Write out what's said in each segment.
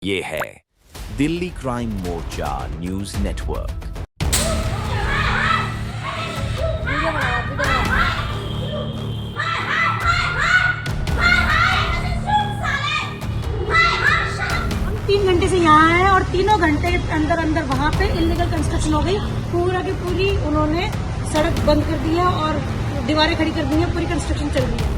ये है दिल्ली क्राइम मोर्चा news network. हम 3 घंटे से यहाँ आए और तीनों घंटे अंदर अंदर वहाँ पे इलीगल कंस्ट्रक्शन हो गई। पूरा की पूरी उन्होंने सड़क बंद कर दी है और दीवारें खड़ी कर दी है। पूरी कंस्ट्रक्शन चल रही है।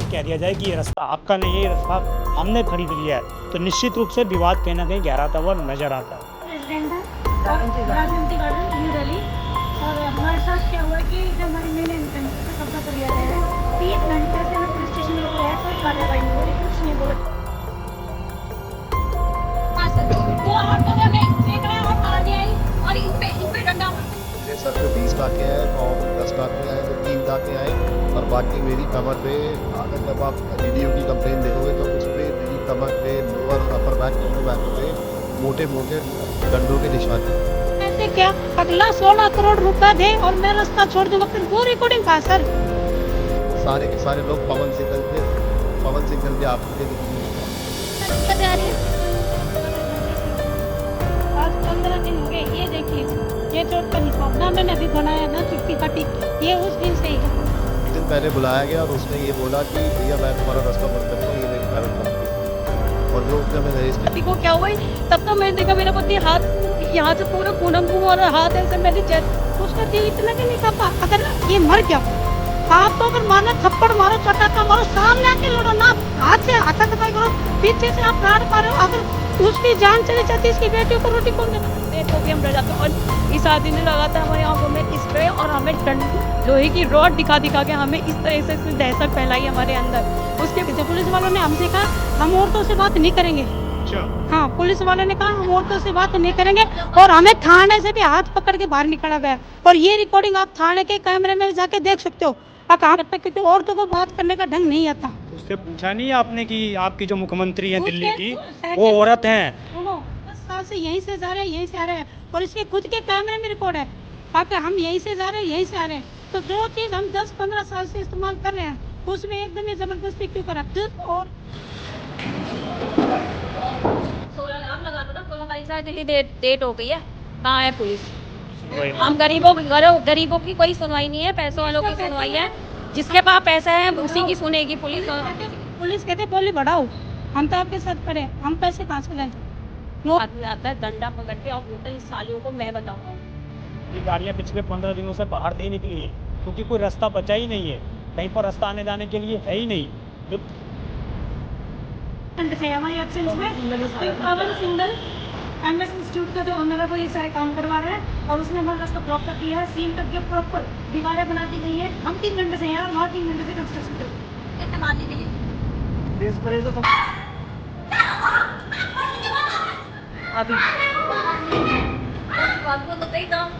कह दिया जाए कि ये रास्ता आपका नहीं है, ये रास्ता हमने खरीद लिया है, तो निश्चित रूप से विवाद कहीं ना कहीं गहराता हुआ नजर आता है। प्रेसिडेंट है राजनीति गार्डन न्यू दिल्ली। और हमारे साथ क्या हुआ कि जब हमारी मेन एंट्रेंस पे कब्जा कर लिया गया है, 3 घंटे से हम पुलिस स्टेशन में रहे, कोई कार्रवाई नहीं हो रही, कुछ नहीं बोला। और इन पे डंडा सर पे 20 टाके आए और 10 टाके आए तो 3 टाके आए और बाकी मेरी कमर पे, अगर जब आप वीडियो की कंप्लेन देखोगे तो उस पर मेरी कमर पे, लोअर अपर बैक, दोनों बैक पे मोटे मोटे डंडों के निशान हैं। ऐसे क्या अगला 16 करोड़ रुपए दे और मैं रास्ता छोड़ दूंगा, फिर वो रिकॉर्डिंग कहा सर? सारे के सारे लोग पवन सिंगल पे आपके आज 15 दिन हो गए। ये देखिए, ये चोट का निशान ना मैंने अभी बनाया ना चिट्ठी कटी, ये उस दिन से ही है। एक दिन पहले बुलाया गया और उसने ये बोला कि भैया मैं तुम्हारा रास्ता बंद करता हूँ, ये मेरी प्राइवेट कंपनी और जो उसने मैं रजिस्ट्री पति को क्या हुआ तब तो मैंने देखा मेरा पति हाथ यहाँ से पूरा पूनम घूम और हाथ ऐसे मैंने उसका दिल इतना कि नहीं कहा अगर ये मर गया आप तो अगर मारना थप्पड़ मारो चटाका मारो सामने आके लड़ो ना, हाथ से हाथापाई करो, पीछे से आप प्राण मारो। अगर उसकी जान चली जाती इसकी बेटियों को रोटी कौन देता? तो भी हम डर जाते हैं। और इस आदमी ने लगातार हमारे आंखों में स्प्रे और हमें लोहे की रॉड दिखा के हमें इस तरह से इसने दहशत फैलाई हमारे अंदर। उसके पीछे पुलिस वालों ने हमसे कहा हम औरतों से बात नहीं करेंगे। हाँ, पुलिस वालों ने कहा हम औरतों से बात नहीं करेंगे और हमें थाने से भी हाथ पकड़ के बाहर निकाला गया। और ये रिकॉर्डिंग आप थाने के कैमरे में जाके देख सकते हो। कहाँ तक क्योंकि औरतों को बात करने का ढंग नहीं आता। उससे पूछा नहीं आपने कि आपकी जो मुख्यमंत्री है दिल्ली की वो औरत हैं? 10 साल से यहीं से जा रहे हैं, यहीं से आ रहे हैं और इसके खुद के कैमरे में रिकॉर्ड है। बाकी हम यहीं से जा रहे हैं, यहीं से आ रहे हैं, तो जो चीज हम 10-15 साल से इस्तेमाल कर रहे हैं उसमें एकदम ये जबरदस्ती क्यों करा? और 16 लाख लगाता था, 16 तारीख से डेट हो गई है, कहाँ है पुलिस? हम गरीबों की कोई सुनवाई नहीं है, पैसों वालों की सुनवाई है। जिसके पास पैसा है उसी की सुनेगी पुलिस। पुलिस कहते बोली बढ़ाओ, हम तो आपके साथ खड़े, हम पैसे कहाँ से लाएं? आदमी आता है डंडा पकड़ के और बोलता है इस सालियों को मैं बताऊँ। ये गाड़ियाँ पिछले 15 दिनों से बाहर नहीं निकली है क्योंकि कोई रास्ता बचा ही नहीं है, कहीं पर रास्ता आने जाने के लिए है ही नहीं। हमारी एब्सेंस में पवन सिंगल एमएस इंस्टीट्यूट का जो ओनर है वो ये सारे काम करवा रहा है और उसने हमारा रास्ता ब्लॉक कर दिया है। सीम तक के प्रॉपर दीवारें बना दी गई है। हम 3 घंटे से यहाँ, वहाँ 3 घंटे से कंस्ट्रक्शन कर रहे हैं। अभी बात को तो कही था।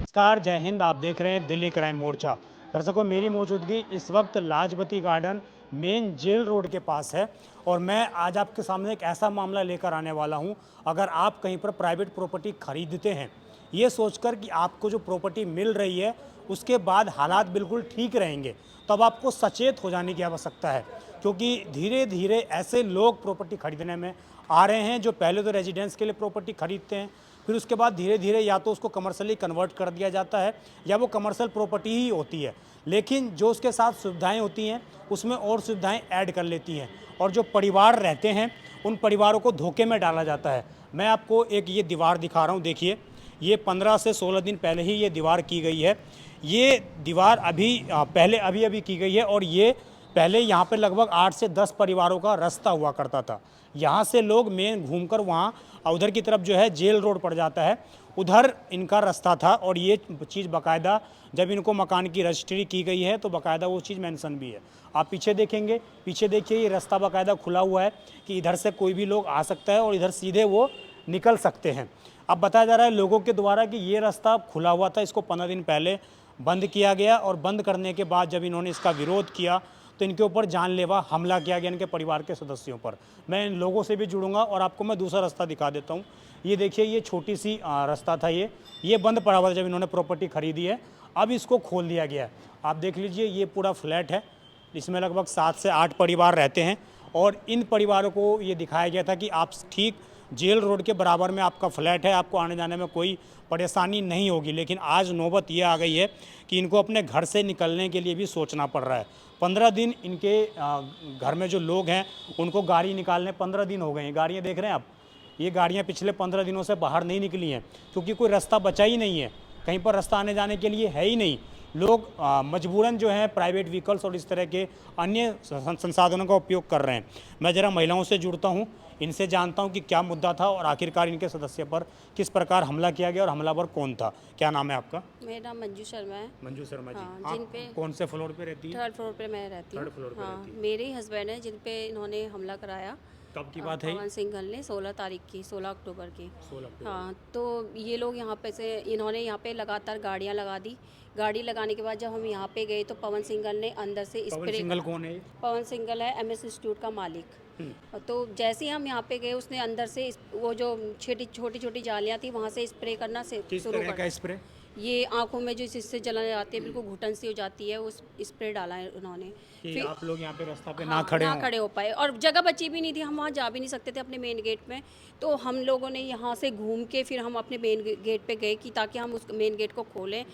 नमस्कार, जय हिंद। आप देख रहे हैं दिल्ली क्राइम मोर्चा। दर्शकों, मेरी मौजूदगी इस वक्त लाजपती गार्डन मेन जेल रोड के पास है और मैं आज आपके सामने एक ऐसा मामला लेकर आने वाला हूं। अगर आप कहीं पर प्राइवेट प्रॉपर्टी खरीदते हैं ये सोचकर कि आपको जो प्रॉपर्टी मिल रही है उसके बाद हालात बिल्कुल ठीक रहेंगे, तब आपको सचेत हो जाने की आवश्यकता है, क्योंकि धीरे धीरे ऐसे लोग प्रॉपर्टी खरीदने में आ रहे हैं जो पहले तो रेजिडेंस के लिए प्रॉपर्टी खरीदते हैं, फिर उसके बाद धीरे धीरे या तो उसको कमर्शियली कन्वर्ट कर दिया जाता है या वो कमर्शियल प्रॉपर्टी ही होती है, लेकिन जो उसके साथ सुविधाएं होती हैं उसमें और सुविधाएं ऐड कर लेती हैं और जो परिवार रहते हैं उन परिवारों को धोखे में डाला जाता है। मैं आपको एक ये दीवार दिखा रहा हूँ, देखिए, ये 15 से 16 दिन पहले ही ये दीवार की गई है। ये दीवार अभी की गई है और ये पहले यहाँ पे लगभग 8 से 10 परिवारों का रास्ता हुआ करता था। यहाँ से लोग मेन घूमकर वहाँ उधर की तरफ जो है जेल रोड पड़ जाता है, उधर इनका रास्ता था और ये चीज़ बाकायदा जब इनको मकान की रजिस्ट्री की गई है तो बाकायदा वो चीज़ मेंशन भी है। आप पीछे देखेंगे, पीछे देखिए ये रास्ता बाकायदा खुला हुआ है कि इधर से कोई भी लोग आ सकता है और इधर सीधे वो निकल सकते हैं। अब बताया जा रहा है लोगों के द्वारा कि ये रास्ता खुला हुआ था, इसको 15 दिन पहले बंद किया गया और बंद करने के बाद जब इन्होंने इसका विरोध किया तो इनके ऊपर जानलेवा हमला किया गया इनके परिवार के सदस्यों पर। मैं इन लोगों से भी जुड़ूंगा और आपको मैं दूसरा रास्ता दिखा देता हूँ। ये देखिए, ये छोटी सी रास्ता था, ये बंद पड़ा हुआ था जब इन्होंने प्रॉपर्टी खरीदी है। अब इसको खोल दिया गया है। आप देख लीजिए, ये पूरा फ्लैट है, इसमें लगभग 7 से 8 परिवार रहते हैं और इन परिवारों को ये दिखाया गया था कि आप ठीक जेल रोड के बराबर में आपका फ्लैट है, आपको आने जाने में कोई परेशानी नहीं होगी। लेकिन आज नौबत ये आ गई है कि इनको अपने घर से निकलने के लिए भी सोचना पड़ रहा है। 15 दिन इनके घर में जो लोग हैं उनको गाड़ी निकालने 15 दिन हो गए हैं। गाड़ियाँ देख रहे हैं आप, ये गाड़ियाँ पिछले 15 दिनों से बाहर नहीं निकली हैं क्योंकि कोई रास्ता बचा ही नहीं है, कहीं पर रास्ता आने जाने के लिए है ही नहीं। लोग मजबूरन जो है प्राइवेट व्हीकल्स और इस तरह के अन्य संसाधनों का उपयोग कर रहे हैं। मैं ज़रा महिलाओं से जुड़ता हूँ, इनसे जानता हूँ कि क्या मुद्दा था और आखिरकार इनके सदस्य पर किस प्रकार हमला किया गया और हमलावर कौन था। क्या नाम है आपका? मेरा नाम मंजू शर्मा है। मंजू शर्मा जी, हाँ, आप जिन पे कौन से फ्लोर पे रहती है? 3rd फ्लोर पे मैं रहती हूँ। 3rd फ्लोर पे रहती है। मेरे ही हस्बैंड है जिन पे इन्होंने हमला कराया। कब की बात है? पवन सिंघल ने 16 तारीख की, 16 अक्टूबर की। 16 अक्टूबर। हाँ, तो ये लोग यहाँ पे से इन्होंने यहाँ पे लगातार गाड़ियाँ लगा दी। गाड़ी लगाने के बाद जब हम यहाँ पे गए तो पवन सिंघल ने अंदर से पवन सिंघल कौन है? पवन सिंघल है MS इंस्टीट्यूट का मालिक। तो जैसे ही हम यहाँ पे गए उसने अंदर से वो जो छोटी छोटी जालियाँ थी वहाँ से स्प्रे करना किस शुरू तरह कर का स्प्रे? ये आंखों में जो इससे जलन आती है, बिल्कुल घुटन सी हो जाती है, उस स्प्रे डाला है उन्होंने। कि आप लोग यहाँ पे रास्ता पे हाँ, ना खड़े हो पाए और जगह बची भी नहीं थी, हम वहाँ जा भी नहीं सकते थे अपने मेन गेट में। तो हम लोगों ने यहाँ से घूम के फिर हम अपने मेन गेट पे गए कि ताकि हम उस मेन गेट को खोलें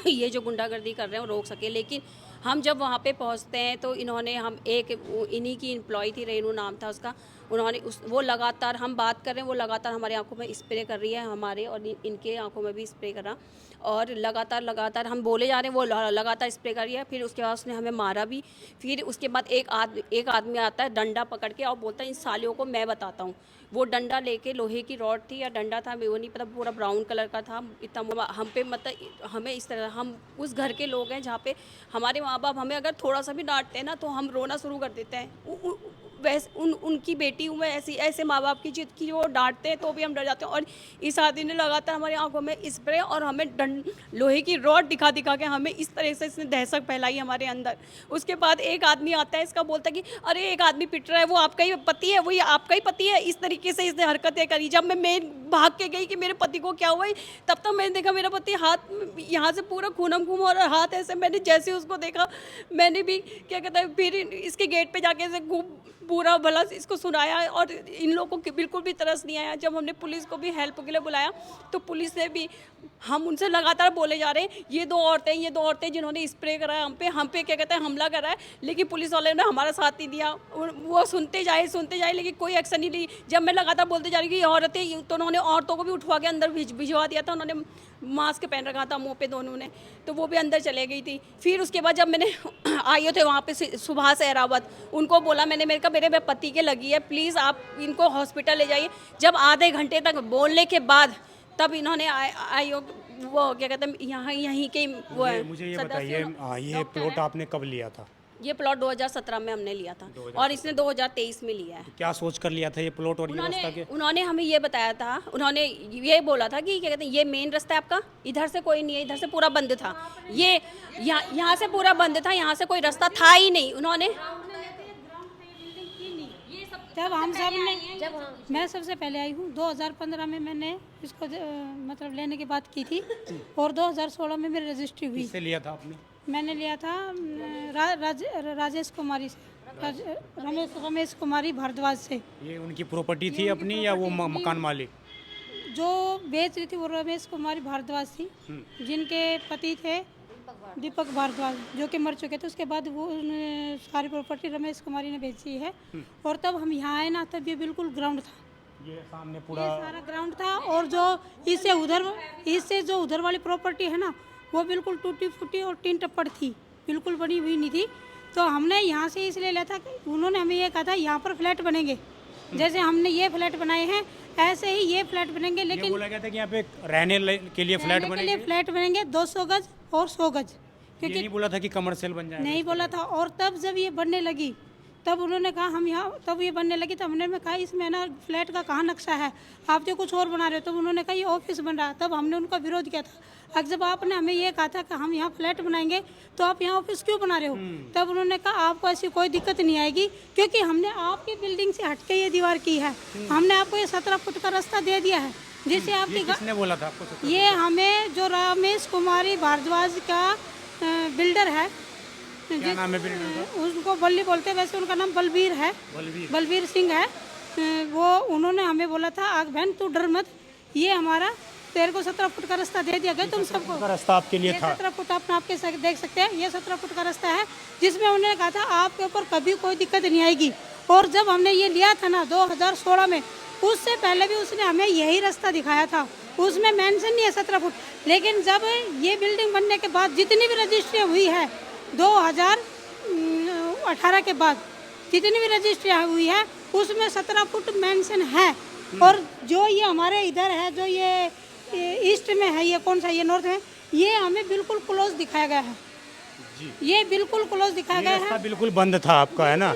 ये जो गुंडागर्दी कर रहे हैं वो रोक सके। लेकिन हम जब वहाँ पे पहुँचते हैं तो इन्होंने इन्हीं की एम्प्लॉय थी, रेनू नाम था उसका, उन्होंने वो लगातार, हम बात कर रहे हैं, वो लगातार हमारे आंखों में स्प्रे कर रही है, हमारे और इनके आंखों में भी स्प्रे करा और लगातार हम बोले जा रहे हैं, वो लगातार स्प्रे कर रही है। फिर उसके बाद उसने हमें मारा भी। फिर उसके बाद एक आदमी आता है डंडा पकड़ के और बोलता है इन सालियों को मैं बताता हूँ। वो डंडा लेके, लोहे की रॉड थी या डंडा था वो नहीं पता, पूरा ब्राउन कलर का था, इतना हम पे मतलब हमें इस तरह, हम उस घर के लोग हैं जहाँ पे हमारे माँ बाप हमें अगर थोड़ा सा भी डांटते हैं ना तो हम रोना शुरू कर देते हैं। वैसे उनकी बेटी हूँ मैं, ऐसे माँ बाप की जिद की वो डांटते हैं तो भी हम डर जाते हैं। और इस आदमी ने लगातार हमारी आंखों में स्प्रे और हमें लोहे की रॉड दिखा के हमें इस तरह से इसने दहशत फैलाई हमारे अंदर। उसके बाद एक आदमी आता है, इसका बोलता है कि अरे एक आदमी पिट रहा है, वो आपका ही पति है, वो ये आपका ही पति है। इस तरीके से इसने हरकतें करी। जब मैं भाग के गई कि मेरे पति को क्या हुआ, तब तक मैंने देखा मेरा पति हाथ यहाँ से पूरा खूनम खून और हाथ ऐसे, मैंने जैसे उसको देखा मैंने भी क्या कहता है फिर इसके गेट पे जाके ऐसे पूरा भला इसको सुनाया और इन लोगों को बिल्कुल भी तरस नहीं आया। जब हमने पुलिस को भी हेल्प के लिए बुलाया तो पुलिस ने भी, हम उनसे लगातार बोले जा रहे हैं ये दो औरतें जिन्होंने स्प्रे करा हम पे क्या कहते हैं हमला करा है, लेकिन पुलिस वाले ने हमारा साथ नहीं दिया। वो सुनते जाए लेकिन कोई एक्शन नहीं ली। जब मैं लगातार बोलते जा रही कि औरतें, तो उन्होंने औरतों को भी उठवा के अंदर भिजवा दिया था। उन्होंने मास्क पहन रखा था मुँह पे दोनों ने, तो वो भी अंदर चले गई थी। फिर उसके बाद जब मैंने आए थे वहाँ पे सुभाष सहरावत, उनको बोला मैंने, मेरे पति के लगी है, प्लीज़ आप इनको हॉस्पिटल ले जाइए। जब आधे घंटे तक बोलने के बाद तब इन्होंने वो क्या कहते हैं यहीं के वो है। मुझे ये बताइए, ये प्लॉट आपने कब लिया था? ये प्लॉट 2017 में हमने लिया था और इसने 2023 में लिया है। तो क्या सोच कर लिया था ये प्लॉट? और उन्होंने हमें ये बताया था, उन्होंने ये बोला था कि क्या कहते हैं ये मेन रास्ता है आपका, इधर से कोई नहीं है, इधर से पूरा बंद था, ये यहाँ से पूरा बंद था, यहाँ से कोई रास्ता था ही नहीं। उन्होंने जब हम सब ने, मैं सबसे पहले आई हूँ 2015 में मैंने इसको मतलब लेने की बात की थी और 2016 में मेरी रजिस्ट्री हुई। किससे लिया था आपने? मैंने लिया था राजेश कुमारी से, रमेश कुमारी भारद्वाज से। ये उनकी प्रॉपर्टी थी अपनी या वो मकान मालिक? जो बेच रही थी वो रमेश कुमारी भारद्वाज थी, जिनके पति थे दीपक भारद्वाज जो कि मर चुके थे। उसके बाद वो सारी प्रॉपर्टी रमेश कुमारी ने बेची है। और तब हम यहाँ आए ना, तब ये बिल्कुल ग्राउंड था, ये सामने पूरा सारा ग्राउंड था। और जो इससे जो उधर वाली प्रॉपर्टी है ना, वो बिल्कुल टूटी फूटी और टीन टप्पड़ थी, बिल्कुल बनी हुई नहीं थी। तो हमने यहाँ से इसलिए लिया था कि उन्होंने हमें ये कहा था यहाँ पर फ्लैट बनेंगे, जैसे हमने ये फ्लैट बनाए हैं ऐसे ही ये फ्लैट बनेंगे। लेकिन बोला गया था कि यहाँ पे रहने के लिए फ्लैट बनेंगे 200 गज और 100 गज, क्योंकि नहीं बोला था कि कमर्शियल बन जाए, नहीं बोला था। और तब जब ये बनने लगी तब उन्होंने कहा हम यहाँ, तब ये बनने लगी, तब हमने कहा इसमें ना फ्लैट का कहाँ नक्शा है, आप जो कुछ और बना रहे हो। तब उन्होंने कहा ये ऑफिस बन रहा है। तब हमने उनका विरोध किया था। अब जब आपने हमें ये कहा था कि हम यहाँ फ्लैट बनाएंगे तो आप यहाँ ऑफिस क्यों बना रहे हो, तब उन्होंने कहा आपको ऐसी कोई दिक्कत नहीं आएगी, क्योंकि हमने आपकी बिल्डिंग से हट के ये दीवार की है। हमने आपको ये 17 फुट का रास्ता दे दिया है, जिससे आपकी किसने बोला था आपको? ये हमें जो रमेश कुमारी भारद्वाज का बिल्डर है, क्या नाम है बिल्डर का? उनको बल्ली बोलते हैं, वैसे उनका नाम बलबीर है, बलबीर सिंह है। वो उन्होंने हमें बोला था आग बहन तू डर मत, ये हमारा तेरे को 17 फुट का रास्ता दे दिया गया तुम सबको। का रास्ता आपके लिए था? 17 फुट आप आपके देख सकते हैं, ये 17 फुट का रास्ता है, जिसमें उन्होंने कहा था आपके ऊपर कभी कोई दिक्कत नहीं आएगी। और जब हमने ये लिया था ना 2016 में, उससे पहले भी उसने हमें यही रास्ता दिखाया था, उसमें मेंशन नहीं है 17 फुट। लेकिन जब ये बिल्डिंग बनने के बाद जितनी भी रजिस्ट्री हुई है 2018 के बाद जितनी भी रजिस्ट्री हुई है उसमें 17 फुट मेंशन है। और जो ये हमारे इधर है, जो ये ईस्ट में है, ये कौन सा, ये नॉर्थ में, ये हमें बिल्कुल क्लोज दिखाया गया है। ये बिल्कुल क्लोज दिखाया गया है, बिल्कुल बंद था आपका, है ना?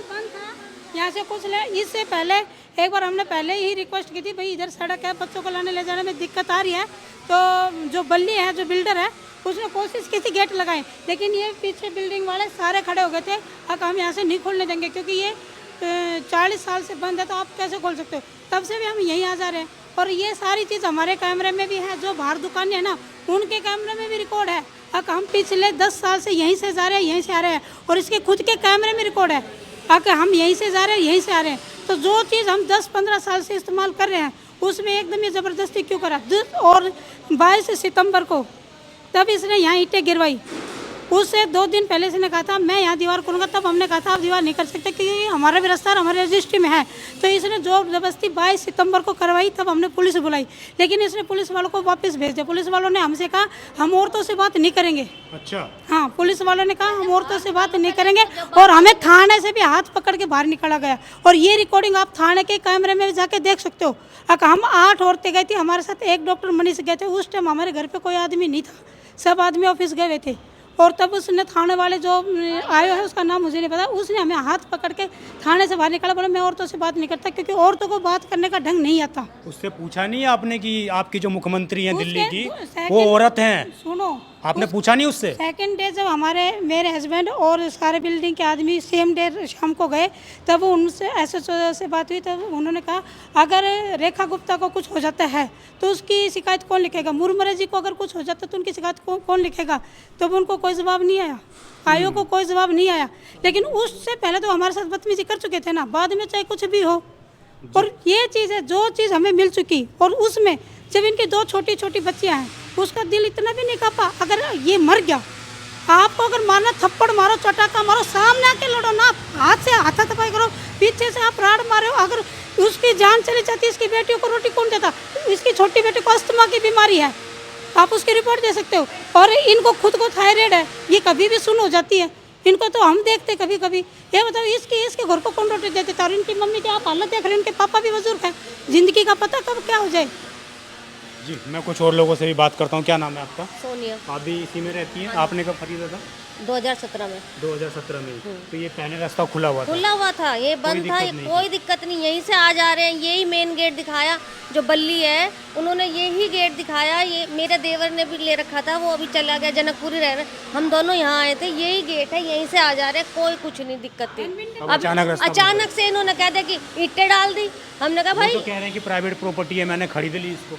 यहाँ से कुछ ले। इससे पहले एक बार हमने पहले ही रिक्वेस्ट की थी, भाई इधर सड़क है, बच्चों को लाने ले जाने में दिक्कत आ रही है, तो जो बल्ली है, जो बिल्डर है, उसने कोशिश की थी गेट लगाएं, लेकिन ये पीछे बिल्डिंग वाले सारे खड़े हो गए थे, अब हम यहाँ से नहीं खोलने देंगे, क्योंकि ये 40 साल से बंद है, तो आप कैसे खोल सकते हो। तब से भी हम यहीं आ जा रहे हैं, और ये सारी चीज़ हमारे कैमरे में भी है, जो बाहर दुकानें हैं ना उनके कैमरे में भी रिकॉर्ड है। अब हम पिछले 10 साल से यहीं से जा रहे हैं, यहीं से आ रहे हैं, और इसके खुद के कैमरे में रिकॉर्ड है। अगर हम यहीं से जा रहे हैं, यहीं से आ रहे हैं, तो जो चीज़ हम 10-15 साल से इस्तेमाल कर रहे हैं उसमें एकदम ये ज़बरदस्ती क्यों करा। और 22 सितंबर को तब इसने यहाँ ईंटें गिरवाई, उससे 2 दिन पहले इसने कहा था मैं यहाँ दीवार करूँगा, तब हमने कहा था आप दीवार नहीं कर सकते क्योंकि हमारा भी रास्ता हमारे रजिस्ट्री में है। तो इसने जो ज़बरदस्ती 22 सितंबर को करवाई, तब हमने पुलिस बुलाई, लेकिन इसने पुलिस वालों को वापस भेज दिया। पुलिस वालों ने हमसे कहा हम औरतों से बात नहीं करेंगे। अच्छा, हाँ, पुलिस वालों ने कहा हम औरतों से बात नहीं करेंगे, और हमें थाने से भी हाथ पकड़ के बाहर निकाला गया। और ये रिकॉर्डिंग आप थाने के कैमरे में जाके देख सकते हो। हम 8 औरतें गई थी, हमारे साथ एक डॉक्टर मनीष गए थे। उस टाइम हमारे घर पे कोई आदमी नहीं था, सब आदमी ऑफिस गए हुए थे। और तब उसने थाने वाले जो आयो है, उसका नाम मुझे नहीं पता, उसने हमें हाथ पकड़ के थाने से बाहर निकाला। बोला मैं औरतों से बात नहीं करता, क्योंकि औरतों को बात करने का ढंग नहीं आता। उससे पूछा नहीं आपने कि आपकी जो मुख्यमंत्री हैं दिल्ली की, सेकंड- वो औरत हैं? सुनो, आपने पूछा नहीं उससे? सेकंड डे जब मेरे हस्बैंड और सारे बिल्डिंग के आदमी सेम डे शाम को गए, तब उनसे एसएचओ से बात हुई। तब उन्होंने कहा अगर रेखा गुप्ता को कुछ हो जाता है तो उसकी शिकायत कौन लिखेगा, मुरमुरे जी को अगर कुछ हो जाता है तो उनकी शिकायत कौन लिखेगा। तब उनको कोई जवाब नहीं आया, आयोग को कोई जवाब नहीं आया। लेकिन उससे पहले तो हमारे साथ बदतमीजी कर चुके थे ना, बाद में चाहे कुछ भी हो। और ये चीज़ है, जो चीज़ हमें मिल चुकी, और उसमें जब इनकी 2 छोटी छोटी बच्चियाँ हैं, उसका दिल इतना भी नहीं कांपा। अगर ये मर गया, आपको अगर मारना थप्पड़ मारो, चटाका मारो, सामने आके लड़ो ना, हाथ से हाथापाई करो, पीछे से आप राड़ मारो। अगर उसकी जान चली जाती, इसकी बेटियों को रोटी कौन देता। इसकी छोटी बेटी को अस्थमा की बीमारी है, आप उसकी रिपोर्ट दे सकते हो। और इनको खुद को थायराइड है, ये कभी भी सुन हो जाती है। इनको तो हम देखते कभी कभी। ये बताओ इसके घर को कौन रोटी देते था। और इनकी मम्मी की आप हालत देख रहे हैं, इनके पापा भी बुजुर्ग हैं, जिंदगी का पता कब क्या हो जाए। जी, मैं कुछ और लोगों से भी बात करता हूँ। क्या नाम है आपका? सोनिया। आप भी इसी में रहती हैं? आपने कब खरीदा था? 2017 में। 2017 में। तो ये पहले रास्ता खुला हुआ था? खुला हुआ था, ये बंद था, कोई दिक्कत नहीं, यहीं से आ जा रहे हैं। यही मेन गेट दिखाया, जो बल्ली है उन्होंने यही गेट दिखाया। ये मेरे देवर ने भी ले रखा था, वो अभी चला गया, जनकपुरी रह रहे, हम दोनों यहाँ आए थे। यही गेट है, यहीं से आ जा रहे हैं, कोई कुछ नहीं दिक्कत थी। अब अचानक से इन्होंने कह दिया कि ईंटें डाल दी। हमने कहा भाई तो कह रहे हैं कि प्राइवेट प्रॉपर्टी है, मैंने खरीद ली इसको।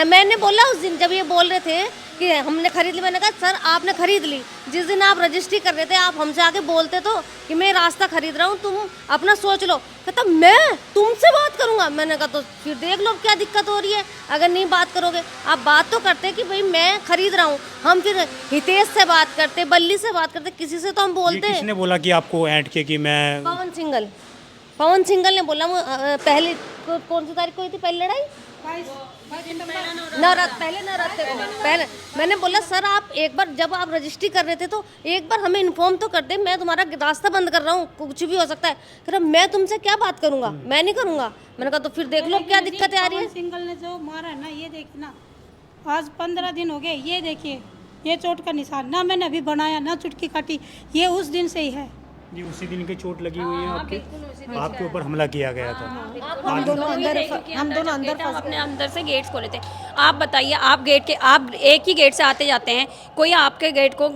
मैंने बोला उस दिन जब ये बोल रहे थे कि हमने खरीद ली, मैंने कहा सर आपने खरीद ली, जिस दिन आप रजिस्ट्री कर रहे थे आप हमसे आके बोलते तो कि मैं रास्ता खरीद रहा हूँ, तुम अपना सोच लो। कहता मैं तुमसे बात करूँगा। मैंने कहा तो फिर देख लो क्या दिक्कत हो रही है, अगर नहीं बात करोगे। आप बात तो करते कि भाई मैं खरीद रहा हूँ, हम फिर हितेश से बात करते, बल्ली से बात करते, किसी से तो हम बोलते हैं। किसने बोला कि आपको ऐड के कि मैं? पवन सिंगल ने बोला। पहले कौन सी तारीख को हुई थी पहली लड़ाई? नवरात्र पहले मैंने बोला सर आप एक बार जब आप रजिस्ट्री कर रहे थे तो एक बार हमें इन्फॉर्म तो कर दे, मैं तुम्हारा रास्ता बंद कर रहा हूँ, कुछ भी हो सकता है। कह रहा मैं तुमसे क्या बात करूँगा, मैं नहीं करूँगा। मैंने कहा तो फिर देख लो क्या दिक्कत आ रही है। सिंगल ने जो मारा है ना, ये देखिए ना, आज 15 दिन हो गए, ये देखिए ये चोट का निशान, ना मैंने अभी बनाया ना चुटकी काटी, ये उस दिन से ही है। जी उसी दिन की चोट लगी हुई है आपके ऊपर हमला किया गया था। हम दोनों अंदर हम अपने अंदर से गेट्स खोले थे। आप बताइए, आप एक ही गेट से आते जाते हैं, कोई आपके गेट को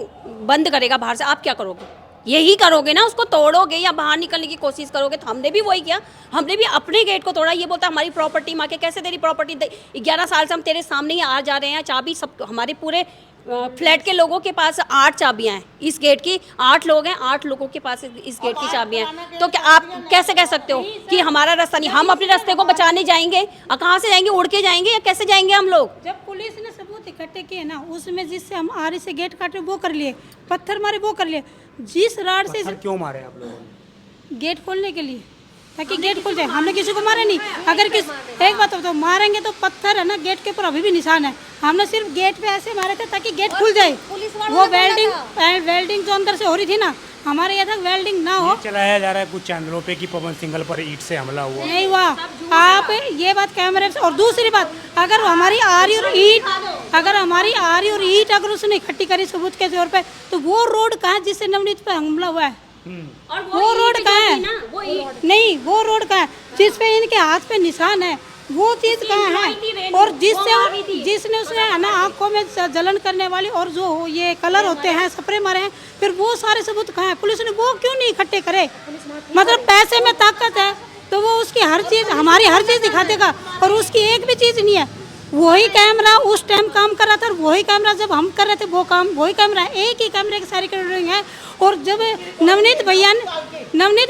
बंद करेगा बाहर से, आप क्या करोगे? यही करोगे ना, उसको तोड़ोगे या बाहर निकलने की कोशिश करोगे। तो हमने भी वही किया, हमने भी अपने गेट को तोड़ा। ये बोलता हमारी प्रॉपर्टी माँ के, कैसे तेरी प्रॉपर्टी? 11 साल से हम तेरे सामने ही आ जा रहे हैं, चाबी सब हमारे पूरे फ्लैट के लोगों के पास 8 चाबियां हैं इस गेट की। 8 लोग हैं, 8 लोगों के पास इस गेट की चाबियां हैं। तो क्या आप कैसे कह सकते हो कि हमारा रास्ता नहीं? हम अपने रास्ते को बचाने जाएंगे और कहाँ से जाएंगे? उड़ के जाएंगे या कैसे जाएंगे हम लोग? जब पुलिस ने सबूत इकट्ठे किए ना, उसमें जिससे हम आरी से गेट काटे वो कर लिए, पत्थर मारे वो कर लिए, जिस राड से क्यों मारे आप लोगों ने? गेट खोलने के लिए, ताकि गेट खुल जाए। हमने किसी को मारा नहीं। अगर एक बात बताओ, मारेंगे तो पत्थर है ना गेट के ऊपर अभी भी निशान है। हमने सिर्फ गेट पे ऐसे मारे थे ताकि गेट खुल जाए। वो वेल्डिंग जो अंदर से हो रही थी ना, हमारे यहाँ तक वेल्डिंग ना हो। चलाया जा रहा है कुछ चैनलों पे कि पवन सिंघल पर ईंट से हमला हुआ। नहीं हुआ। आप ये बात कैमरे से। और दूसरी बात, अगर हमारी आरी और ईंट अगर उसने इकट्ठी करी सबूत के तौर पे, तो वो रोड कहाँ है जिससे नवनीत पर हमला हुआ है? वो रोड कहाँ है? नहीं, वो रोड कहाँ है जिस पे इनके हाथ पे निशान है? वो चीज कहाँ है? और जिसने उसने है ना आंखों में जलन करने वाली और जो ये कलर होते हैं स्प्रे मारे हैं, फिर वो सारे सबूत कहाँ है? पुलिस ने वो क्यों नहीं इकट्ठे करे? मतलब पैसे में ताकत है तो वो उसकी हर चीज, हमारी हर चीज दिखा देगा, और उसकी एक भी चीज नहीं है। वही कैमरा उस टाइम काम कर रहा था, और वही कैमरा जब हम कर रहे थे वो काम वही कैमरा है। एक ही कैमरे की सारी रिकॉर्डिंग है। और जब नवनीत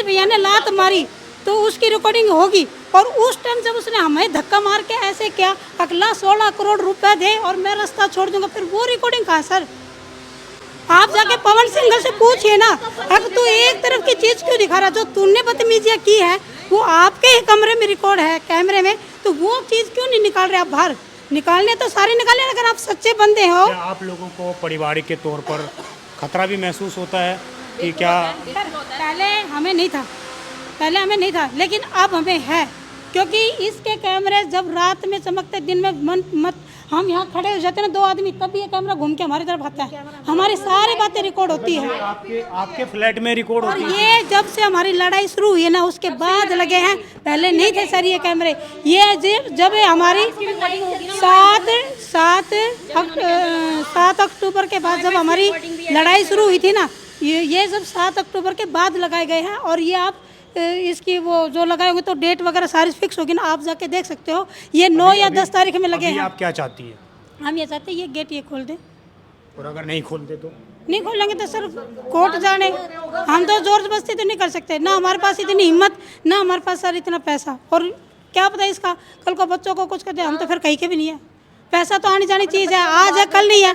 भैया ने लात मारी तो उसकी रिकॉर्डिंग होगी। और उस टाइम जब उसने हमें धक्का मार के ऐसे किया, अगला 16 करोड़ रुपए दे और मैं रास्ता छोड़ दूंगा, फिर वो रिकॉर्डिंग कहाँ सर? आप जाके पवन सिंघल से पूछिए ना। अब तू एक तरफ की चीज क्यों दिखा रहा? जो तूने बदतमीजियां की है वो आपके ही कमरे में रिकॉर्ड है कैमरे में, तो वो चीज क्यों नहीं निकाल रहे आप बाहर? निकालने तो सारे निकाले, अगर आप सच्चे बंदे हो। आप लोगों को पारिवारिक के तौर पर खतरा भी महसूस होता है कि क्या? पहले हमें नहीं था, लेकिन अब हमें है, क्योंकि इसके कैमरे जब रात में चमकते, दिन में हम यहाँ खड़े हो जाते हैं ना 2 आदमी, तब ये कैमरा घूम के हमारी तरफ आता है। हमारी सारी बातें रिकॉर्ड होती है। आपके फ्लैट में रिकॉर्ड होती है? और ये जब से हमारी लड़ाई शुरू हुई है ना, उसके बाद लगे हैं। पहले नहीं थे सर ये कैमरे। ये जब हमारी 7 अक्टूबर के बाद जब हमारी लड़ाई शुरू हुई थी ना, ये सब 7 अक्टूबर के बाद लगाए गए हैं। और ये आप इसकी वो जो लगाए होंगे तो डेट वगैरह सारी फिक्स होगी ना, आप जाके देख सकते हो। ये 9 या 10 तारीख में लगे हैं। आप क्या चाहती है? हम ये चाहते हैं ये गेट ये खोल दे। और अगर नहीं खोलते तो? नहीं खोलेंगे तो सर कोर्ट जाने। हम तो जोर जबरदस्ती तो नहीं कर सकते, ना हमारे पास इतनी हिम्मत, ना हमारे पास सर इतना पैसा। और क्या पता इसका कल को बच्चों को कुछ कर दे, हम तो फिर कहीं के भी नहीं है। पैसा तो आनी जानी चीज़ है, आज है कल नहीं है।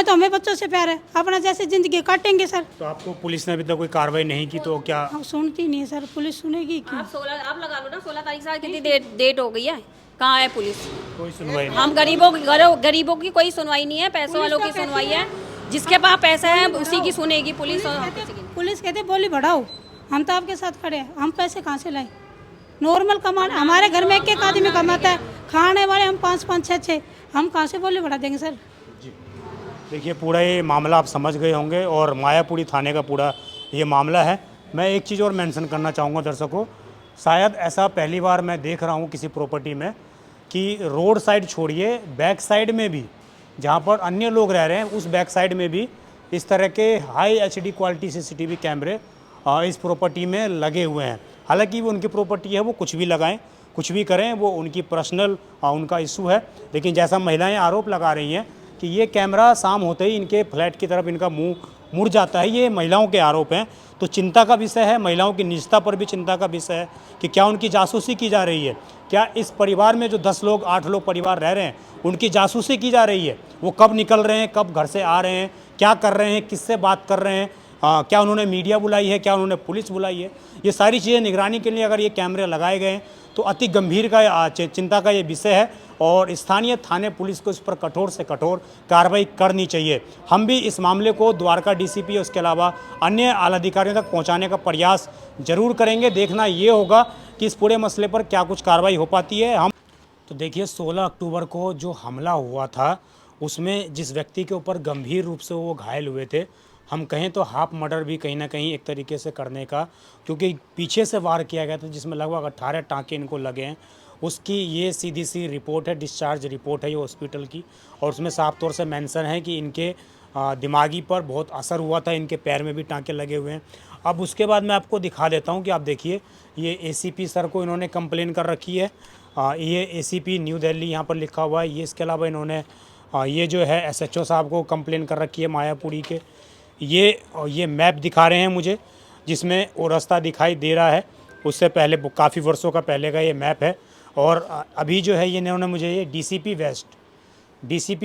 हमें बच्चों से प्यार है, अपना जैसे जिंदगी काटेंगे सर। तो आपको पुलिस ने अभी तक कोई कार्रवाई नहीं की तो क्या? हम सुनती नहीं है सर, पुलिस सुनेगी क्यों? आप लगा लो ना, 16 तारीख से कितनी डेट हो गई है, कहाँ है पुलिस? कोई सुनवाई नहीं। हम गरीबों की कोई सुनवाई नहीं है, पैसों वालों की सुनवाई है। जिसके पास पैसा है उसी की सुनेगी पुलिस। पुलिस कहते बोली बढ़ाओ, हम तो आपके साथ खड़े हैं। हम पैसे कहाँ से लाएं? नॉर्मल कमाने, हमारे घर में एक आदमी कमाता है, खाने वाले हम 5-5, 6-6, हम कहाँ से बोली बढ़ा देंगे सर? जी देखिए, पूरा ये मामला आप समझ गए होंगे और मायापुरी थाने का पूरा ये मामला है। मैं एक चीज़ और मेंशन करना चाहूँगा दर्शकों, शायद ऐसा पहली बार मैं देख रहा हूँ किसी प्रॉपर्टी में कि रोड साइड छोड़िए, बैक साइड में भी जहाँ पर अन्य लोग रह रहे हैं उस बैक साइड में भी इस तरह के हाई HD क्वालिटी CCTV कैमरे इस प्रॉपर्टी में लगे हुए हैं। हालांकि वो उनकी प्रॉपर्टी है, वो कुछ भी लगाएं, कुछ भी करें, वो उनकी पर्सनल उनका इशू है। लेकिन जैसा महिलाएं आरोप लगा रही हैं कि ये कैमरा शाम होते ही इनके फ्लैट की तरफ इनका मुंह मुड़ जाता है, ये महिलाओं के आरोप हैं। तो चिंता का विषय है, महिलाओं की निजता पर भी चिंता का विषय है कि क्या उनकी जासूसी की जा रही है, क्या इस परिवार में जो 10 लोग 8 लोग परिवार रह रहे हैं उनकी जासूसी की जा रही है, वो कब निकल रहे हैं, कब घर से आ रहे हैं, क्या कर रहे हैं, किससे बात कर रहे हैं, क्या उन्होंने मीडिया बुलाई है, क्या उन्होंने पुलिस बुलाई है। ये सारी चीज़ें निगरानी के लिए अगर ये कैमरे लगाए गए हैं तो अति गंभीर का चिंता का ये विषय है और स्थानीय थाने पुलिस को इस पर कठोर से कठोर कार्रवाई करनी चाहिए। हम भी इस मामले को द्वारका DCP और उसके अलावा अन्य आला अधिकारियों तक पहुंचाने का प्रयास जरूर करेंगे। देखना ये होगा कि इस पूरे मसले पर क्या कुछ कार्रवाई हो पाती है। हम तो देखिए 16 अक्टूबर को जो हमला हुआ था उसमें जिस व्यक्ति के ऊपर गंभीर रूप से वो घायल हुए थे, हम कहें तो हाफ मर्डर भी कहीं ना कहीं एक तरीके से करने का, क्योंकि पीछे से वार किया गया था जिसमें लगभग 18 टाँके इनको लगे हैं। उसकी ये सीधी सी रिपोर्ट है, डिस्चार्ज रिपोर्ट है ये हॉस्पिटल की, और उसमें साफ तौर से मेंशन है कि इनके दिमागी पर बहुत असर हुआ था, इनके पैर में भी टाँके लगे हुए हैं। अब उसके बाद मैं आपको दिखा देता हूँ कि आप देखिए, ये एसीपी सर को इन्होंने कंप्लेन कर रखी है। ये एसीपी न्यू दिल्ली यहाँ पर लिखा हुआ है। ये इसके अलावा इन्होंने ये जो है एसएचओ साहब को कंप्लेन कर रखी है मायापुरी के। ये मैप दिखा रहे हैं मुझे, जिसमें वो रास्ता दिखाई दे रहा है। उससे पहले काफ़ी वर्षों का पहले का ये मैप है। और अभी जो है ये इन्होंने मुझे ये डीसीपी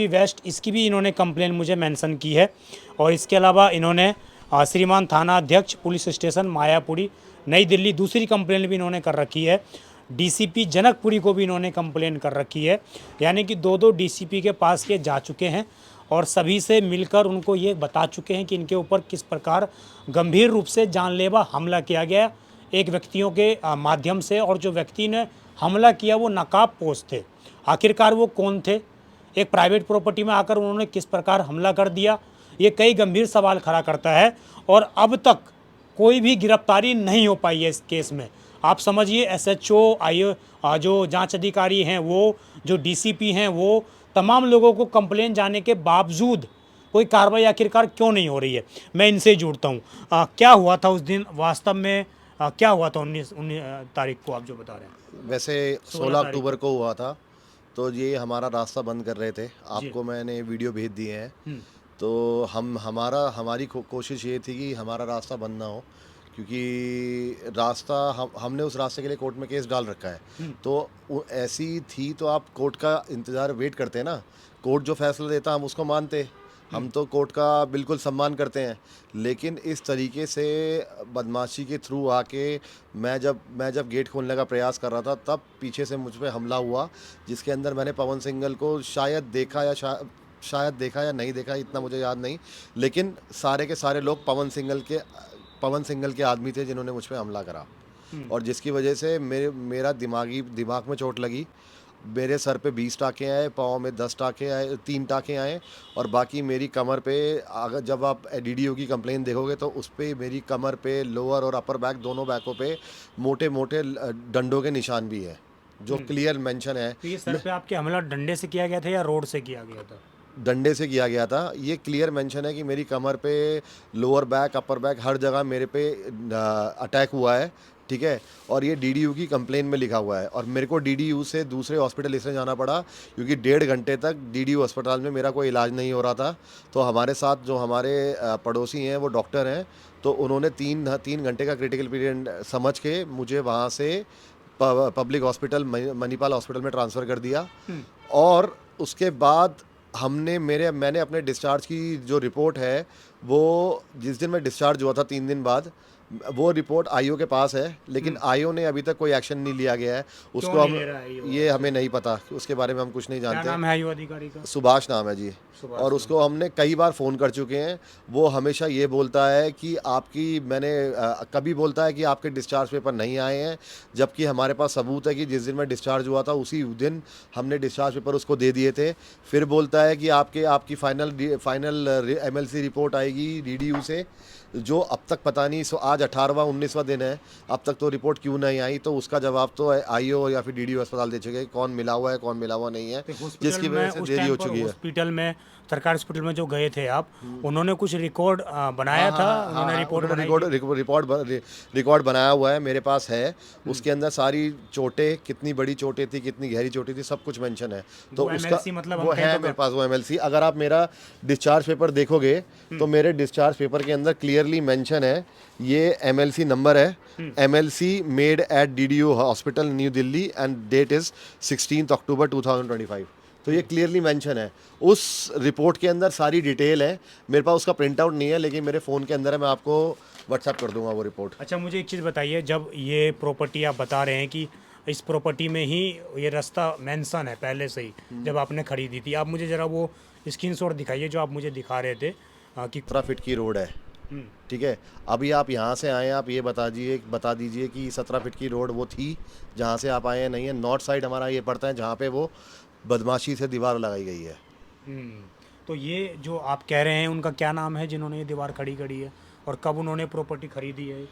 वेस्ट इसकी भी इन्होंने कंप्लेन मुझे मेंशन की है। और इसके अलावा इन्होंने श्रीमान थाना अध्यक्ष पुलिस स्टेशन मायापुरी नई दिल्ली दूसरी कंप्लेन भी इन्होंने कर रखी है। डीसीपी जनकपुरी को भी इन्होंने कंप्लेन कर रखी है। यानी कि दो डीसीपी के पास ये जा चुके हैं और सभी से मिलकर उनको ये बता चुके हैं कि इनके ऊपर किस प्रकार गंभीर रूप से जानलेवा हमला किया गया एक व्यक्तियों के माध्यम से। और जो व्यक्ति ने हमला किया वो नकाबपोश थे। आखिरकार वो कौन थे? एक प्राइवेट प्रॉपर्टी में आकर उन्होंने किस प्रकार हमला कर दिया? ये कई गंभीर सवाल खड़ा करता है और अब तक कोई भी गिरफ्तारी नहीं हो पाई है इस केस में। आप समझिए, एसएचओ, जो जांच अधिकारी हैं, वो जो डीसीपी हैं, वो तमाम लोगों को कंप्लेन जाने के बावजूद कोई कार्रवाई आखिरकार क्यों नहीं हो रही है? मैं इनसे जुड़ता हूँ। क्या हुआ था उस दिन वास्तव में? क्या हुआ था 19 तारीख को, आप जो बता रहे हैं? वैसे 16 अक्टूबर को हुआ था। तो ये हमारा रास्ता बंद कर रहे थे। आपको मैंने वीडियो भेज दिए हैं। तो हमारी कोशिश ये थी कि हमारा रास्ता बंद ना हो, क्योंकि रास्ता हमने उस रास्ते के लिए कोर्ट में केस डाल रखा है। तो ऐसी थी तो आप कोर्ट का इंतज़ार वेट करते हैं ना। कोर्ट जो फैसला देता हम उसको मानते। हम तो कोर्ट का बिल्कुल सम्मान करते हैं। लेकिन इस तरीके से बदमाशी के थ्रू आके मैं जब गेट खोलने का प्रयास कर रहा था, तब पीछे से मुझ पे हमला हुआ, जिसके अंदर मैंने पवन सिंघल को शायद देखा या नहीं देखा, इतना मुझे याद नहीं। लेकिन सारे के सारे लोग पवन सिंघल के आदमी थे जिन्होंने मुझ पे हमला करा। और जिसकी वजह से मेरा दिमाग में चोट लगी। मेरे सर पे 20 टाँके आए, पाँव में 10 टाँके आए, 3 टाँके आए। और बाकी मेरी कमर पे, अगर जब आप डीडीओ की कंप्लेन देखोगे तो उस पर मेरी कमर पे, लोअर और अपर बैक, दोनों बैकों पे मोटे मोटे डंडों के निशान भी है, जो क्लियर मेंशन है। तो ये सर पे आपके हमला डंडे से किया गया था या रोड से किया गया था? डंडे से किया गया था। ये क्लियर मेंशन है कि मेरी कमर पे, लोअर बैक, अपर बैक, हर जगह मेरे पे अटैक हुआ है। ठीक है। और ये डीडीयू की कंप्लेन में लिखा हुआ है। और मेरे को डीडीयू से दूसरे हॉस्पिटल इसलिए जाना पड़ा क्योंकि 1.5 घंटे तक डीडीयू अस्पताल में मेरा कोई इलाज नहीं हो रहा था। तो हमारे साथ जो हमारे पड़ोसी हैं वो डॉक्टर हैं, तो उन्होंने 3 घंटे का क्रिटिकल पीरियड समझ के मुझे वहाँ से पब्लिक हॉस्पिटल, मणिपाल हॉस्पिटल में ट्रांसफ़र कर दिया। और उसके बाद मैंने अपने डिस्चार्ज की जो रिपोर्ट है, वो जिस दिन मैं डिस्चार्ज हुआ था 3 दिन बाद, वो रिपोर्ट आईओ के पास है। लेकिन आईओ ने अभी तक कोई एक्शन नहीं लिया गया है। उसको ये हमें नहीं पता, उसके बारे में हम कुछ नहीं जानते। क्या नाम है आईओ अधिकारी का? सुभाष नाम है जी। और उसको हमने कई बार फ़ोन कर चुके हैं। वो हमेशा ये बोलता है कि कभी बोलता है कि आपके डिस्चार्ज पेपर नहीं आए हैं, जबकि हमारे पास सबूत है कि जिस दिन मैं डिस्चार्ज हुआ था उसी दिन हमने डिस्चार्ज पेपर उसको दे दिए थे। फिर बोलता है कि आपकी फाइनल एमएलसी रिपोर्ट आएगी डीडीयू से, जो अब तक पता नहीं। आज 18वां 19वां दिन है, अब तक तो रिपोर्ट क्यों नहीं आई। तो उसका जवाब तो आईओ या फिर डीडीयू अस्पताल दे चुके हैं, कौन मिला हुआ है कौन मिला हुआ नहीं है, जिसकी वजह से देरी हो चुकी है। हॉस्पिटल में, सरकारी हॉस्पिटल में जो गए थे आप, उन्होंने कुछ रिकॉर्ड बनाया था? उन्होंने रिकॉर्ड बनाया हुआ है, मेरे पास है। उसके अंदर सारी चोटें, कितनी बड़ी चोटें थी, कितनी गहरी चोटें थी, सब कुछ मेंशन है। तो उसका मतलब वो है मेरे पास, वो एमएलसी। अगर आप मेरा डिस्चार्ज पेपर देखोगे तो मेरे डिस्चार्ज पेपर के अंदर क्लियरली मेंशन है, ये एमएलसी नंबर है, MLC made at DDU hospital New Delhi and date is 16 October 2025। तो ये क्लियरली मेंशन है। उस रिपोर्ट के अंदर सारी डिटेल है। मेरे पास उसका प्रिंट आउट नहीं है, लेकिन मेरे फ़ोन के अंदर है, मैं आपको व्हाट्सएप कर दूंगा वो रिपोर्ट। अच्छा, मुझे एक चीज़ बताइए, जब ये प्रॉपर्टी आप बता रहे हैं कि इस प्रॉपर्टी में ही ये रास्ता मेंशन है पहले से ही, जब आपने खरीदी थी, आप मुझे ज़रा वो स्क्रीनशॉट दिखाइए जो आप मुझे दिखा रहे थे कि 17 फीट की रोड है। ठीक है। अभी आप यहाँ से आए हैं, आप ये बता दीजिए कि 17 फीट की रोड वो थी जहाँ से आप आए हैं, नहीं है। नॉर्थ साइड हमारा ये पड़ता है जहाँ पे वो बदमाशी से दीवार लगाई गई है। तो ये जो आप कह रहे हैं उनका क्या नाम है जिन्होंने ये दीवार खड़ी करी है, और कब उन्होंने प्रॉपर्टी खरीदी है?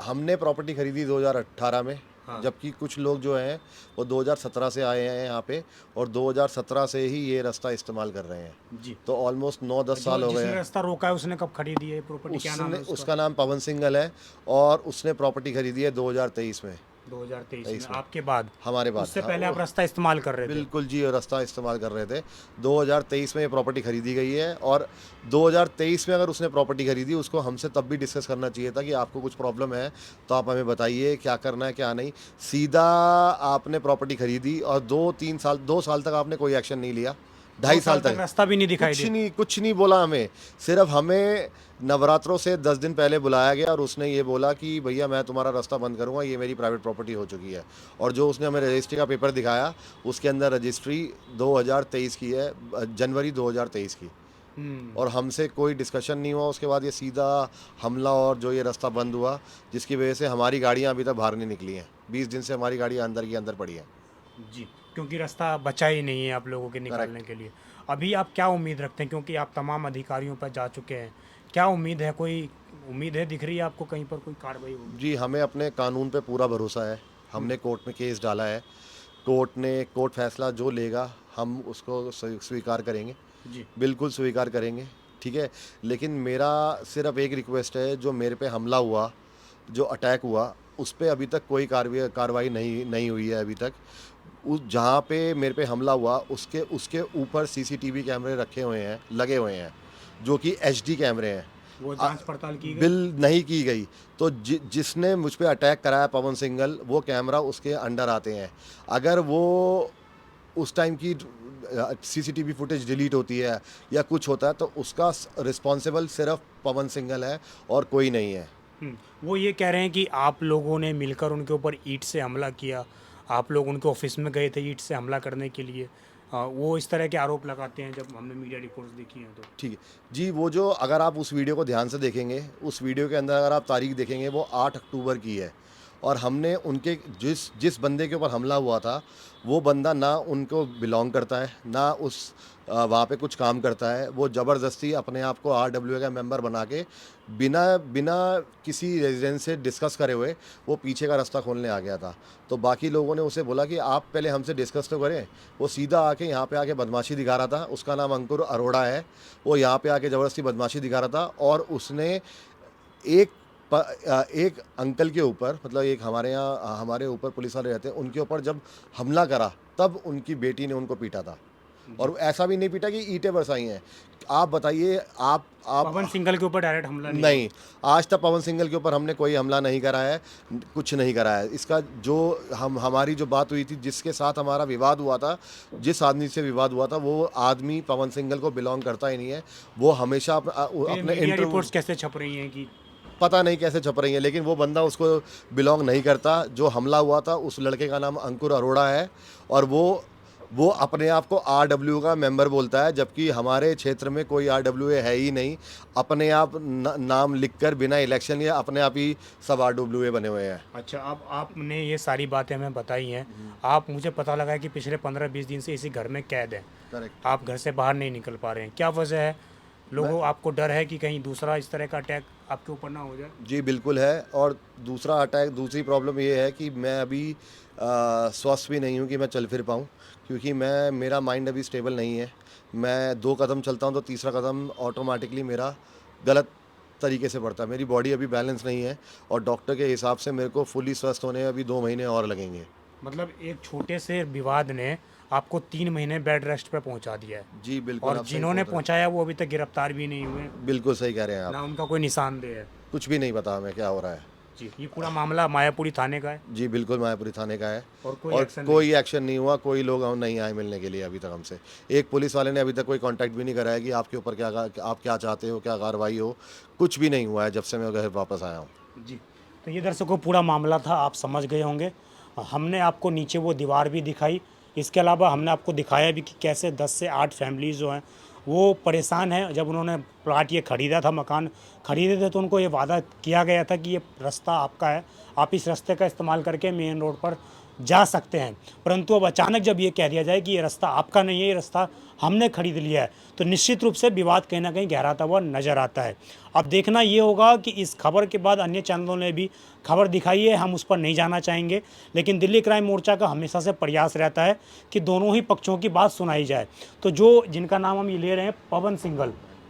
हमने प्रॉपर्टी खरीदी 2018 में, हाँ। जबकि कुछ लोग जो हैं वो 2017 से आए हैं यहाँ पे, और 2017 से ही ये रास्ता इस्तेमाल कर रहे हैं। जी। तो ऑलमोस्ट 9-10 साल हो गए जिसने हैं। रास्ता रोका है उसने कब खरीदी है प्रॉपर्टी, क्या नाम है उसका नाम पवन सिंघल है, और उसने प्रॉपर्टी खरीदी है 2023 में। 2023 में आपके बाद? हमारे बाद। उससे पहले आप रास्ता इस्तेमाल कर रहे थे? बिल्कुल जी, और रास्ता इस्तेमाल कर रहे थे। 2023 में ये प्रॉपर्टी खरीदी गई है, और 2023 में अगर उसने प्रॉपर्टी खरीदी, उसको हमसे तब भी डिस्कस करना चाहिए था कि आपको कुछ प्रॉब्लम है तो आप हमें बताइए क्या करना है क्या नहीं। सीधा आपने प्रॉपर्टी खरीदी और 2 साल तक आपने कोई एक्शन नहीं लिया। 2.5 साल तक रास्ता भी नहीं दिखाई दिया? कुछ नहीं बोला हमें। सिर्फ हमें नवरात्रों से 10 दिन पहले बुलाया गया और उसने ये बोला कि भैया मैं तुम्हारा रास्ता बंद करूंगा, ये मेरी प्राइवेट प्रॉपर्टी हो चुकी है। और जो उसने हमें रजिस्ट्री का पेपर दिखाया, उसके अंदर रजिस्ट्री 2023 की है, जनवरी 2023 की। और हमसे कोई डिस्कशन नहीं हुआ। उसके बाद ये सीधा हमला और जो ये रास्ता बंद हुआ, जिसकी वजह से हमारी गाड़ियाँ अभी तक बाहर नहीं निकली हैं। 20 दिन से हमारी गाड़ियाँ अंदर की अंदर पड़ी हैं। जी, क्योंकि रास्ता बचा ही नहीं है आप लोगों के निकलने के लिए। अभी आप क्या उम्मीद रखते हैं, क्योंकि आप तमाम अधिकारियों पर जा चुके हैं, क्या उम्मीद है? कोई उम्मीद है, दिख रही है आपको कहीं पर कोई कार्रवाई होगी? जी, हमें अपने कानून पे पूरा भरोसा है। हमने कोर्ट में केस डाला है, कोर्ट फैसला जो लेगा हम उसको स्वीकार करेंगे। जी। बिल्कुल स्वीकार करेंगे, ठीक है। लेकिन मेरा सिर्फ एक रिक्वेस्ट है, जो मेरे पे हमला हुआ, जो अटैक हुआ, उस पर अभी तक कोई कार्रवाई नहीं हुई है अभी तक। उस जहाँ पे मेरे पे हमला हुआ उसके ऊपर CCTV कैमरे रखे हुए हैं, लगे हुए हैं, जो कि HD कैमरे हैं। वो जांच पड़ताल की गई? बिल नहीं की गई। तो जिसने मुझ पे अटैक कराया, पवन सिंघल, वो कैमरा उसके अंडर आते हैं। अगर वो उस टाइम की CCTV फुटेज डिलीट होती है या कुछ होता है, तो उसका रिस्पॉन्सिबल सिर्फ पवन सिंघल है और कोई नहीं है। वो ये कह रहे हैं कि आप लोगों ने मिलकर उनके ऊपर ईंट से हमला किया, आप लोग उनके ऑफिस में गए थे ईंट से हमला करने के लिए। वो इस तरह के आरोप लगाते हैं जब हमने मीडिया रिपोर्ट्स देखी हैं तो। ठीक है जी, वो जो अगर आप उस वीडियो को ध्यान से देखेंगे, उस वीडियो के अंदर अगर आप तारीख देखेंगे, वो 8 अक्टूबर की है। और हमने उनके जिस बंदे के ऊपर हमला हुआ था, वो बंदा ना उनको बिलोंग करता है, ना उस वहाँ पे कुछ काम करता है। वो ज़बरदस्ती अपने आप को RWA का मेंबर बना के बिना किसी रेजिडेंस से डिस्कस करे हुए वो पीछे का रास्ता खोलने आ गया था। तो बाकी लोगों ने उसे बोला कि आप पहले हमसे डिस्कस तो करें। वो सीधा आके यहाँ पे आके बदमाशी दिखा रहा था। उसका नाम अंकुर अरोड़ा है। वो यहाँ पे आके ज़बरदस्ती बदमाशी दिखा रहा था, और उसने एक अंकल के ऊपर, मतलब एक हमारे ऊपर पुलिस वाले रहते हैं, उनके ऊपर जब हमला करा, तब उनकी बेटी ने उनको पीटा था। और ऐसा भी नहीं पीटा कि ईंटें बरसाई हैं। आप बताइए, आप पवन सिंघल के ऊपर डायरेक्ट हमला नहीं, आज तक पवन सिंघल के ऊपर हमने कोई हमला नहीं करा है, कुछ नहीं करा है। इसका जो हमारी जो बात हुई थी, जिसके साथ हमारा विवाद हुआ था, जिस आदमी से विवाद हुआ था, वो आदमी पवन सिंघल को बिलोंग करता ही नहीं है। वो हमेशा अपने रिपोर्ट्स कैसे छप रही हैं कि पता नहीं कैसे छप रही हैं, लेकिन वो बंदा उसको बिलोंग नहीं करता। जो हमला हुआ था, उस लड़के का नाम अंकुर अरोड़ा है, और वो अपने आप को RWA का मेंबर बोलता है, जबकि हमारे क्षेत्र में कोई RWA है ही नहीं। अपने आप नाम लिखकर बिना इलेक्शन के अपने आप ही सब RWA बने हुए हैं। अच्छा, अब आपने ये सारी बातें हमें बताई हैं। आप, मुझे पता लगा है कि पिछले 15-20 दिन से इसी घर में कैद हैं। करेक्ट। आप घर से बाहर नहीं निकल पा रहे हैं, क्या वजह है? लोगों आपको डर है कि कहीं दूसरा इस तरह का अटैक आपके ऊपर ना हो जाए? जी बिल्कुल है। और दूसरी प्रॉब्लम ये है कि मैं अभी स्वस्थ भी नहीं हूँ कि मैं चल फिर पाऊँ, क्योंकि मेरा माइंड अभी स्टेबल नहीं है। मैं 2 कदम चलता हूँ तो तीसरा कदम ऑटोमेटिकली मेरा गलत तरीके से बढ़ता है। मेरी बॉडी अभी बैलेंस नहीं है, और डॉक्टर के हिसाब से मेरे को फुली स्वस्थ होने अभी 2 महीने और लगेंगे। मतलब एक छोटे से विवाद ने आपको 3 महीने बेड रेस्ट पे पहुंचा दिया है। जी बिल्कुल। और जिन्होंने पहुंचाया वो अभी तक गिरफ्तार भी नहीं हुए। बिल्कुल सही कह रहे हैं आप। ना उनका कोई निशानदेह है। कुछ भी नहीं पता हमें क्या हो रहा है। जी, ये पूरा मामला मायापुरी थाने का है? जी बिल्कुल, मायापुरी थाने का है। और कोई एक्शन नहीं हुआ। कोई लोग नहीं आए मिलने के लिए अभी तक हमसे। एक पुलिस वाले ने अभी तक कोई कांटेक्ट भी नहीं करा है कि आपके ऊपर आप क्या चाहते हो, क्या कार्रवाई हो। कुछ भी नहीं हुआ है जब से मैं घर वापस आया हूँ। जी, तो ये दर्शकों पूरा मामला था, आप समझ गए होंगे। हमने आपको नीचे वो दीवार भी दिखाई, इसके अलावा हमने आपको दिखाया भी कि कैसे 10 से 8 फैमिलीज़ जो हैं वो परेशान हैं। जब उन्होंने प्लाट ये ख़रीदा था, मकान ख़रीदे थे, तो उनको ये वादा किया गया था कि ये रास्ता आपका है, आप इस रास्ते का इस्तेमाल करके मेन रोड पर जा सकते हैं। परंतु अब अचानक जब ये कह दिया जाए कि ये रास्ता आपका नहीं है, ये रास्ता हमने खरीद लिया है, तो निश्चित रूप से विवाद कहीं ना कहीं गहराता हुआ नजर आता है। अब देखना ये होगा कि इस खबर के बाद अन्य चैनलों ने भी खबर दिखाई है, हम उस पर नहीं जाना चाहेंगे, लेकिन दिल्ली क्राइम मोर्चा का हमेशा से प्रयास रहता है कि दोनों ही पक्षों की बात सुनाई जाए। तो जो जिनका नाम हम ये ले रहे हैं,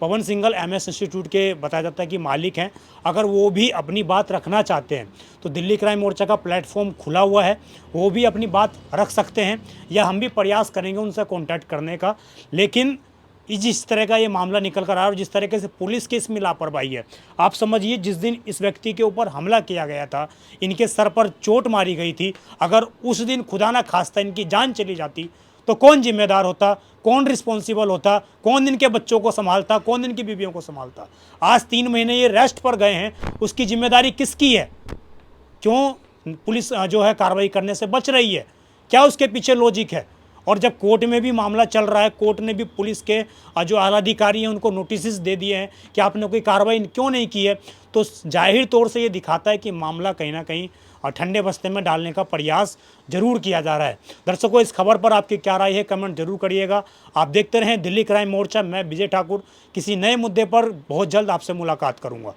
पवन सिंघल MS इंस्टीट्यूट के बताया जाता है कि मालिक हैं, अगर वो भी अपनी बात रखना चाहते हैं तो दिल्ली क्राइम मोर्चा का प्लेटफॉर्म खुला हुआ है, वो भी अपनी बात रख सकते हैं, या हम भी प्रयास करेंगे उनसे कॉन्टैक्ट करने का। लेकिन जिस तरह का ये मामला निकल कर आया और जिस तरीके से पुलिस की इसमें लापरवाही है, आप समझिए जिस दिन इस व्यक्ति के ऊपर हमला किया गया था, इनके सर पर चोट मारी गई थी, अगर उस दिन खुदा ना खास्ता इनकी जान चली जाती तो कौन जिम्मेदार होता, कौन रिस्पॉन्सिबल होता, कौन इनके बच्चों को संभालता, कौन इनकी बीवियों को संभालता। आज 3 महीने ये रेस्ट पर गए हैं, उसकी जिम्मेदारी किसकी है? क्यों पुलिस जो है कार्रवाई करने से बच रही है? क्या उसके पीछे लॉजिक है? और जब कोर्ट में भी मामला चल रहा है, कोर्ट ने भी पुलिस के जो आला अधिकारी हैं उनको नोटिस दे दिए हैं कि आपने कोई कार्रवाई क्यों नहीं की है, तो जाहिर तौर से ये दिखाता है कि मामला कहीं ना कहीं ठंडे बस्ते में डालने का प्रयास जरूर किया जा रहा है। दर्शकों, इस खबर पर आपकी क्या राय है, कमेंट जरूर करिएगा। आप देखते रहें दिल्ली क्राइम मोर्चा। मैं विजय ठाकुर किसी नए मुद्दे पर बहुत जल्द आपसे मुलाकात करूंगा।